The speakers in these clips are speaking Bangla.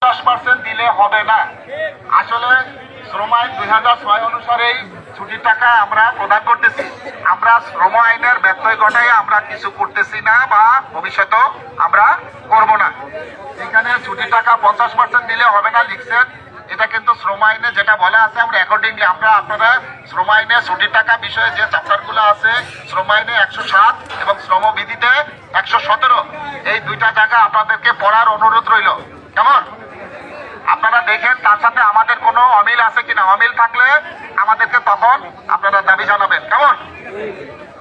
50% দিলে হবে না। আসলে শ্রম আইন 2006 অনুসারেই ছুটির টাকা আমরা প্রদান করতেছি। আমরা শ্রম আইনের ব্যত্যয় ঘটাই আমরা কিছু করতেছি না বা ভবিষ্যতেও আমরা করব না। এখানে ছুটির টাকা 50% দিলে হবে না লিখছেন, এটা কিন্তু শ্রম আইনে যেটা বলা আছে আমরা অ্যাকর্ডিংলি আপনারা শ্রম আইনে ছুটির টাকা বিষয়ে যে চ্যাপ্টারগুলো আছে শ্রম আইনে 107 এবং শ্রমবিধিতে 117 এই দুইটা জায়গা আপনাদেরকে পড়ার অনুরোধ রইল। কেমন? আপনারা দেখেন তার সাথে আমাদের কোনো অমিল আছে কিনা, অমিল থাকলে আমাদেরকে তখন আপনারা দাবি জানাবেন। কেমন?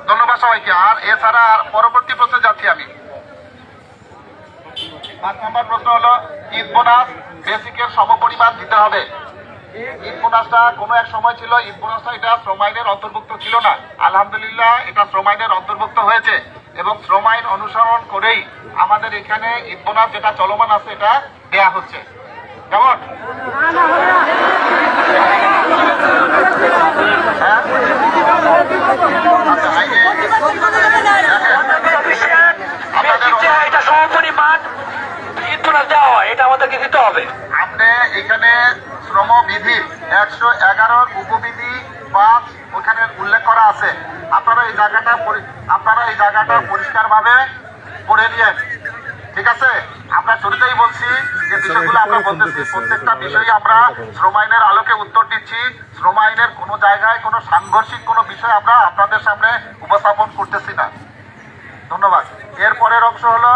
ধন্যবাদ সবাইকে। আর এছাড়া পরবর্তী প্রশ্নে যাচ্ছি আমি। 5 নম্বর প্রশ্ন হলো ঈদ বোনাস বেসিকের সমপরিমাণ দিতে হবে। ঈদ বোনাসটা কোনো এক সময় ছিল, ঈদ বোনাসটা এটা শ্রম আইনের অন্তর্ভুক্ত ছিল না। আলহামদুলিল্লাহ এটা শ্রম আইনের অন্তর্ভুক্ত হয়েছে এবং শ্রম আইন অনুসরণ করেই আমাদের এখানে ঈদ বোনাস যেটা চলমান আছে এটা দেয়া হচ্ছে। কেমন? আপনি এখানে শ্রমবিধি 111 উপবিধি 5 ওখানে উল্লেখ করা আছে। আপনারা এই জায়গাটা পরিষ্কার ভাবে পড়ে নিয়েন। ঠিক আছে? আমরা শুরুতেই বলছি যে বিষয়গুলো আমরা বলতেছি, প্রত্যেকটা বিষয়ে আমরা শ্রম আইনের আলোকে উত্তর দিচ্ছি। শ্রম আইনের কোনো জায়গায় কোনো সাংঘর্ষিক কোনো বিষয় আমরা আপনাদের সামনে উপস্থাপন করতেছি না। ধন্যবাদ। এরপরের অংশ হলো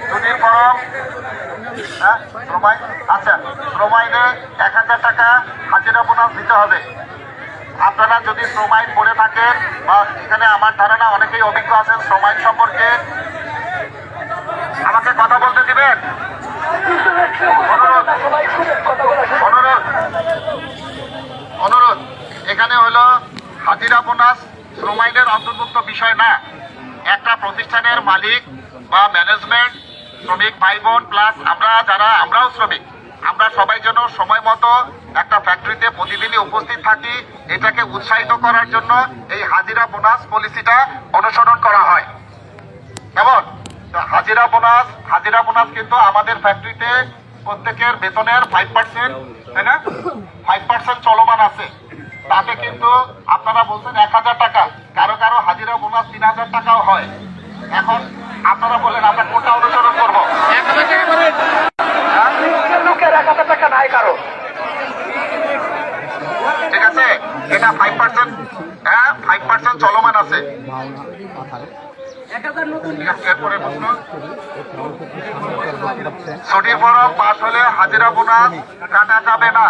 ছুটির ফরম। আচ্ছা, শ্রম আইনে 1000 টাকা হাজিরা বোনাস দিতে হবে। আপনারা যদি শ্রম আইন পড়ে থাকেন বা এখানে আমার ধারণা অনেকেই অভিজ্ঞ আছেন শ্রম আইন সম্পর্কে, আমাকে কথা বলতে দিবেন? অনুরোধ। এখানে হলো হাজিরা বোনাস শ্রম আইনের অন্তর্ভুক্ত বিষয় না। একটা প্রতিষ্ঠানের মালিক বা ম্যানেজমেন্ট, শ্রমিক ভাই বোন প্লাস আমরাও শ্রমিক, আমরা সবাই যেন সময় মতো একটা ফ্যাক্টরিতে প্রতিদিনই উপস্থিত থাকি, এটাকে উৎসাহিত করার জন্য এই হাজিরা বোনাস পলিসিটা অনুসরণ করা হয়। কেমন? হাজিরা বোনাস কিন্তু আমাদের ফ্যাক্টরিতে প্রত্যেকের বেতনের 5%, তাই না? 5% চলমান আছে। তাতে কিন্তু আপনারা বলছেন 1000 টাকা, কারো হাজিরা বোনাস 3000 টাকাও হয়। এখন আপনারা বলেন আমরা কোনটা অনুসরণ করবো? ঠিক আছে, এটা 5% চলমান আছে। এরপরে প্রশ্ন, ছুটি ফরম পাস হলে হাজিরা বোনাস কাটা যাবে না।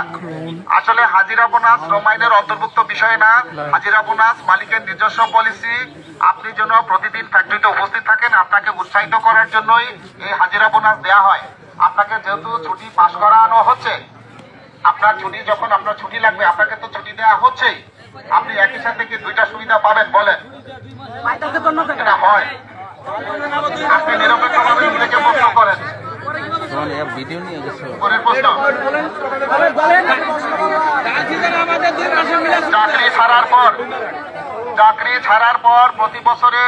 আসলে হাজিরা বোনাস শ্রম আইনের অন্তর্ভুক্ত বিষয় না। হাজিরা বোনাস মালিকের নিজস্ব পলিসি। আপনি যেন প্রতিদিন ফ্যাক্টরিতে উপস্থিত থাকেন, আপনাকে উৎসাহিত করার জন্যই এই হাজিরা বোনাস দেওয়া হয়। আপনাকে যেহেতু ছুটি পাস করানো হচ্ছে, আপনার ছুটি লাগবে, আপনাকে তো ছুটি দেওয়া হচ্ছেই। আপনি একই সাথে কি দুইটা সুবিধা পাবেন বলেন? এটা হয়। আপনি নিরপেক্ষভাবে নিজেকে প্রশ্ন করেন। চাকরি ছাড়ার পর প্রতি বছরে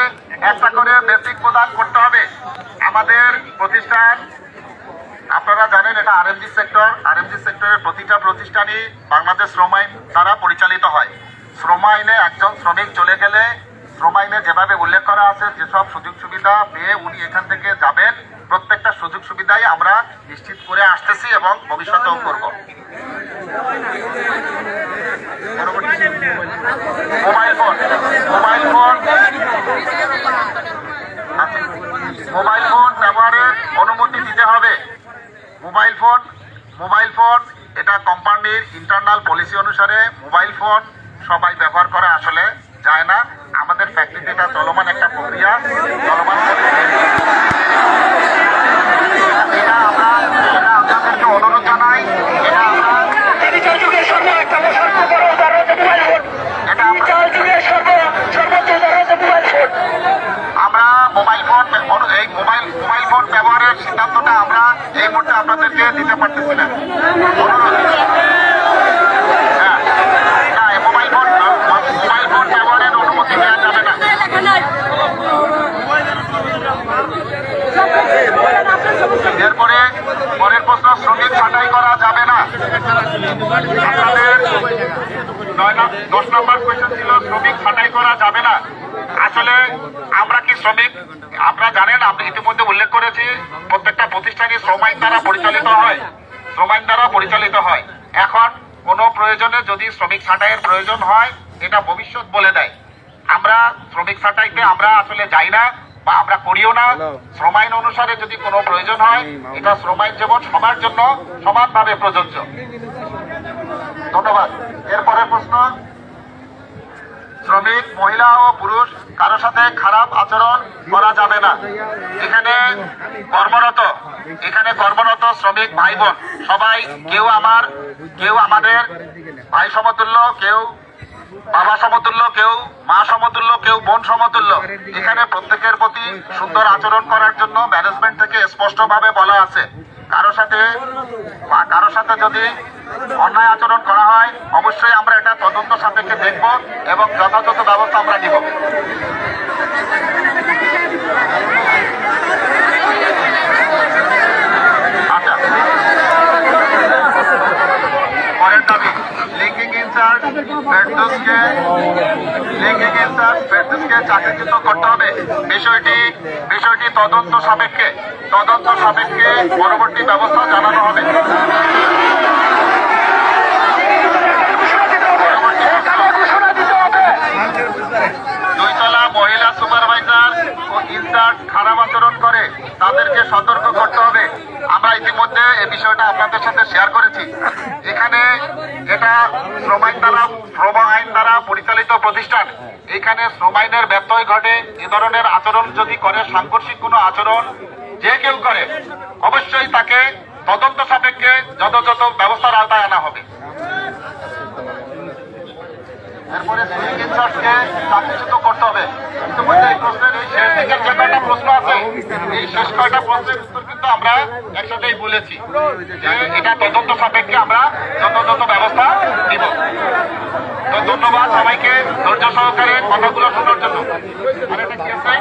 একটা করে বেসিক প্রদান করতে হবে। আমাদের প্রতিষ্ঠান আপনারা জানেন এটা আরএমজি সেক্টরের প্রতিটা প্রতিষ্ঠানই বাংলাদেশ শ্রম আইন দ্বারা পরিচালিত হয়। শ্রম আইনে একজন শ্রমিক চলে গেলে শ্রম আইনে যেভাবে উল্লেখ করা আছে যেসব সুযোগ সুবিধা পেয়ে উনি এখান থেকে যাবেন, প্রত্যেকটা সুযোগ সুবিধাই আমরা নিশ্চিত করে আসতেছি এবং ভবিষ্যতেও করব। মোবাইল ফোন ব্যবহারের অনুমতি দিতে হবে। মোবাইল ফোন এটা কোম্পানির ইন্টারনাল পলিসি অনুসারে মোবাইল ফোন সবাই ব্যবহার করা আসলে যায় না। আমাদের ফ্যাক্টরিতে এটা চলমান একটা প্রক্রিয়া, চলমান এটা আপনাদেরকে অনুরোধ জানাই। আমরা মোবাইল ফোন ব্যবহারের সিদ্ধান্তটা আমরা এই মুহূর্তে আপনাদেরকে দিতে পারতেছি না। মোবাইল ফোন ব্যবহারের অনুমতি দেওয়া যাবে না। আপনাদের 10 নম্বর কোয়েশ্চেন ছিল শ্রমিক ছাঁটাই করা যাবে না। আসলে আমরা কি শ্রমিক, আপনারা জানেন, আমরা ইতিমধ্যে উল্লেখ করেছি প্রত্যেকটা প্রতিষ্ঠানই শ্রম আইন দ্বারা পরিচালিত হয়, শ্রম আইন দ্বারা পরিচালিত হয়। এখন কোনো প্রয়োজনে যদি শ্রমিক ছাঁটাইয়ের প্রয়োজন হয়, এটা ভবিষ্যৎ বলে দেয়। আমরা শ্রমিক ছাঁটাইতে আমরা আসলে যাই না বা আমরা করিও না। শ্রম আইন অনুসারে যদি কোনো প্রয়োজন হয়, এটা শ্রম আইন যেমন সবার জন্য সমানভাবে প্রযোজ্য। ধন্যবাদ। এরপরে প্রশ্ন, শ্রমিক মহিলা ও পুরুষ কারোর সাথে খারাপ আচরণ করা যাবে না। এখানে কর্মরত শ্রমিক ভাই বোন সবাই, কেউ আমাদের ভাই সমতুল্য, কেউ বাবা সমতুল্য, কেউ মা সমতুল্য, কেউ বোন সমতুল্য। এখানে প্রত্যেকের প্রতি সুন্দর আচরণ করার জন্য ম্যানেজমেন্ট থেকে স্পষ্টভাবে বলা আছে। কারোর সাথে যদি অন্যায় আচরণ করা হয়, অবশ্যই আমরা এটা তদন্ত সাপেক্ষে দেখব এবং যথাযথ ব্যবস্থা আমরা নিব। আচ্ছা, পরের দাবি, লিঙ্কিং ইনচার্জ ফেরদৌসকে চাকরিচ্যুত করতে হবে। বিষয়টি তদন্ত সাপেক্ষে পরবর্তী ব্যবস্থা জানানো হবে। দুইতলা মহিলা সুপারভাইজার ও ইনচার্জ খারাপ আচরণ করে, তাদেরকে সতর্ক করতে হবে। আমরা ইতিমধ্যে এই বিষয়টা আপনাদের সাথে শেয়ার করেছি। এখানে এটা শ্রম আইন দ্বারা পরিচালিত প্রতিষ্ঠান। এখানে শ্রম আইনের ব্যত্যয় ঘটে, এ ধরনের আচরণ যদি করে, সাংঘর্ষিক কোনো আচরণ যে কেউ করে, অবশ্যই তাকে তদন্ত সাপেক্ষে যথাযথ ব্যবস্থার আওতায় আনা হবে। এরপরে সিভিক ইনচার্জকে চাকরিচ্যুত করতে হবে। ইতিমধ্যে এই প্রশ্নের এই শেষ দিকের যে কয়টা প্রশ্ন আছে, এই শেষ কয়টা প্রশ্নের উত্তর কিন্তু আমরা একসাথেই বলেছি যে এটা তদন্ত সাপেক্ষে আমরা যথাযথ ব্যবস্থা নিব। তো ধন্যবাদ সবাইকে ধৈর্য সহকারে কথাগুলো শোনার জন্য। আরেকটা কি আছে?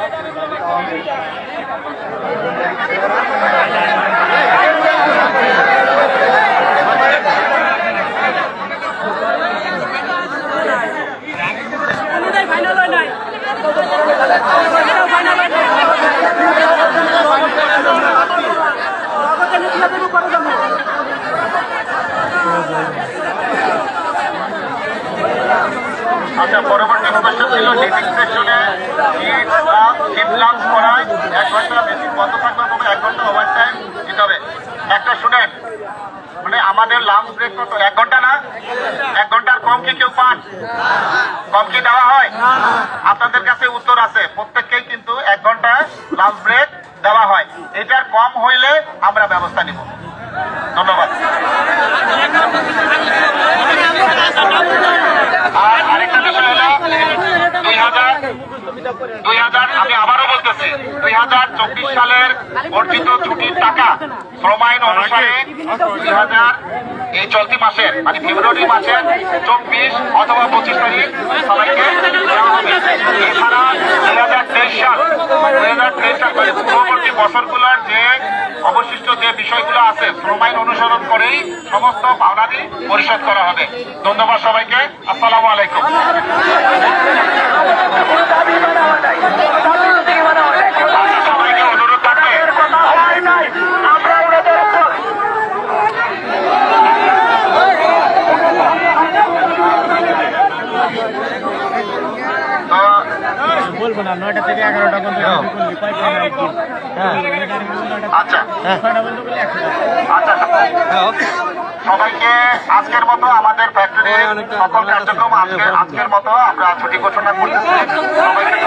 আচ্ছা, পরবর্তী কোয়েশ্চেন ছিল লিভিং সেকশনে শিফট লাঞ্চ করায় 1 ঘন্টা বেশি বন্ধ থাকবে তবে 1 ঘন্টা ওভার টাইম দিতে হবে। একটা শুনেন, মানে আমাদের লাঞ্চ ব্রেক কত? 1 ঘন্টা না? 1 ঘন্টার কম কি কেউ পান? কম কি দেওয়া হয়? আপনাদের কাছে উত্তর আছে, প্রত্যেককেই কিন্তু 1 ঘন্টা লাঞ্চ ব্রেক দেওয়া হয়। এটার কম হইলে আমরা ব্যবস্থা নিব। ধন্যবাদ। আর আরেকটা বিষয় হলো 2000 আমি আবারও বলতেছি, 2024 সালের অর্জিত ছুটির টাকা শ্রম আইন অনুসারে 2000 এই চলতি মাসের মানে ফেব্রুয়ারি মাসের 24 অথবা 25 তারিখ সবাইকে দেওয়া হবে। এছাড়া 2023 সাল মানে পূর্ববর্তী বছরগুলোর যে অবশিষ্ট যে বিষয়গুলো আছে, শ্রম আইন অনুসরণ করেই সমস্ত পাওনাদি পরিশোধ করা হবে। ধন্যবাদ সবাইকে। আসসালামু আলাইকুম। সবাইকে অনুরোধ থাকবে, বলবো না 9টা থেকে 11টা পর্যন্ত। আচ্ছা আচ্ছা, সবাইকে আজকের মতো আমাদের ফ্যাক্টরির সকল কার্যক্রম আজকের মতো আমরা ছুটি ঘোষণা করতেছি। সবাইকে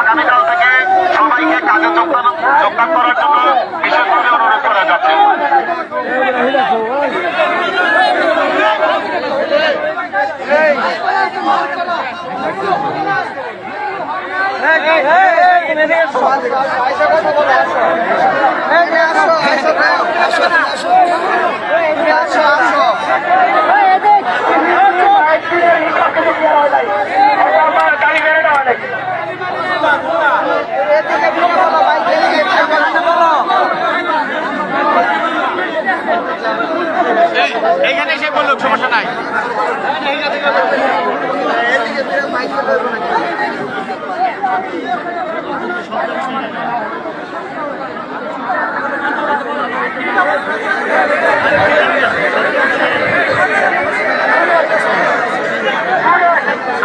আগামীকাল থেকে সবাইকে কাজে যোগদান করার জন্য বিশেষভাবে অনুরোধ করা যাচ্ছে।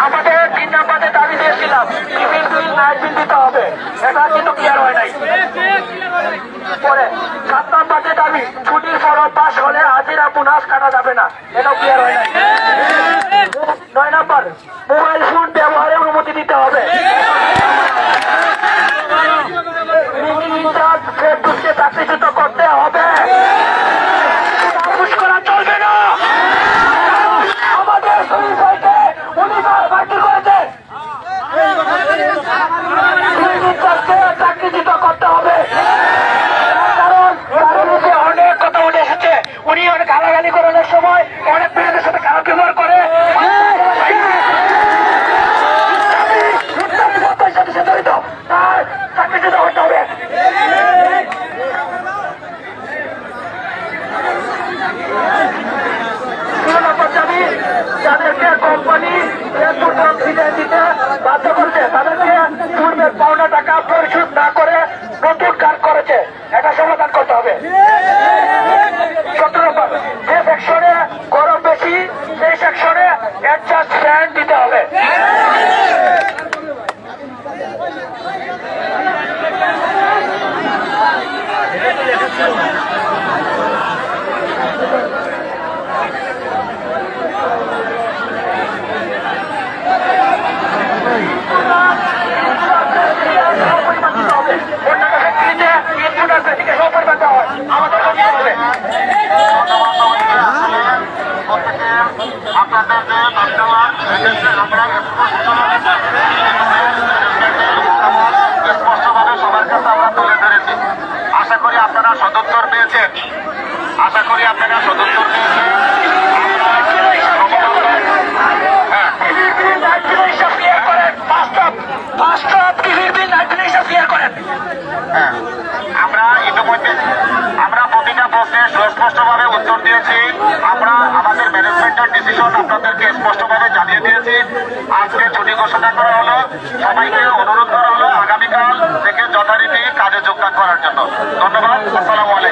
আমাদের 3 নম্বরে দাবি দিয়েছিলাম টিফিন বিল নাইট বিল দিতে হবে, এটা কিন্তু ক্লিয়ার হয় নাই। পরে 7 নম্বরে দাবি ছুটির ফরম পাস হলে হাজিরা বোনাস কাটা যাবে না, এটাও ক্লিয়ার হয় নাই। 9 নম্বর মোবাইল ফোন ব্যবহারের অনুমতি দিতে হবে। চাকরিচ্যুত করতে হবে, ঘুষ করা চলবে না। আমাদের দুই ভাইকে উনি বাতিল করেছে, চাকরিচ্যুত করতে হবে। কারণ অনেক কথা উঠে এসেছে, উনি অনেক গালাগালি করানোর সময় অনেক মেয়েদের সাথে খারাপ ব্যবহার করে। চাকরিচ্যুত করতে হবে। যাদেরকে কোম্পানি দিতে বাধ্য করছে তাদেরকে পূর্বের পাওনা টাকা পরিশোধ না করে নতুন কাজ করেছে, এটা সমাধান করতে হবে। 17 নম্বর যে সেকশনে গরম বেশি সেই সেকশনে অ্যাডজাস্ট ফ্যান দিতে হবে। আমাদের করতে হবে। আপনাদের যে ধন্যবাদ আমরা স্পষ্টভাবে সবার কাছে আমরা তুলে ধরেছি। আশা করি আপনারা সদুত্তর পেয়েছেন, আশা করি আপনারা সদুত্তর পেয়েছেন। হ্যাঁ, আমরা ইতিমধ্যে প্রতিটা প্রশ্নের সুস্পষ্টভাবে উত্তর দিয়েছি। আমরা আমাদের ম্যানেজমেন্টের ডিসিশন আপনাদেরকে স্পষ্টভাবে জানিয়ে দিয়েছি। আজকে ছুটি ঘোষণা করা হলো, সবাইকে অনুরোধ করা হলো আগামীকাল থেকে যথারীতি কাজে যোগদান করার জন্য। ধন্যবাদ। আসসালামু আলাইকুম।